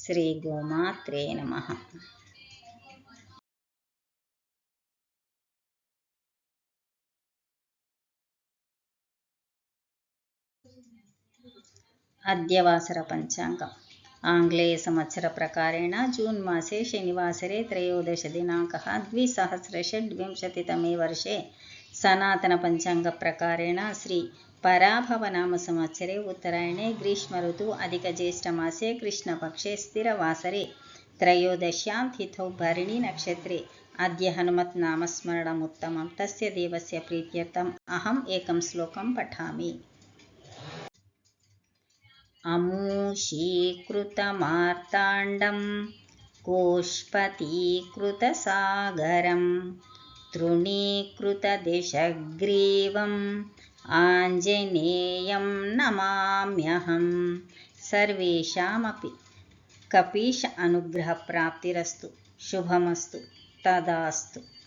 శ్రీ గోమాత్రే నమః. अद्य वासरपञ्चाङ्गम् आङ्ग्लेयसंवत्सरप्रकारेण जून् मासे शनिवासरे 13 दिनाङ्कः 2026तमे वर्षे सनातनपञ्चाङ्गप्रकारेण श्री पराभवनामसंवत्सरे उत्तरायणे ग्रीष्मऋतु अधिकज्येष्ठमासे कृष्णपक्षे स्थिरवासरे 13 तिथौ भरणीनक्षत्रे अद्य हनुमत्नामस्मरणमुत्तमं. तस्य देवस्य प्रीत्यर्थम् अहम् एकं श्लोकं पठामि. अमूषीकृतमार्ताण्डं कोष्पतीकृतसागरं तृणीकृतदिशग्रीवम् आञ्जनेयं नमाम्यहं. सर्वेषामपि कपीश अनुग्रहप्राप्तिरस्तु. शुभमस्तु. तदास्तु.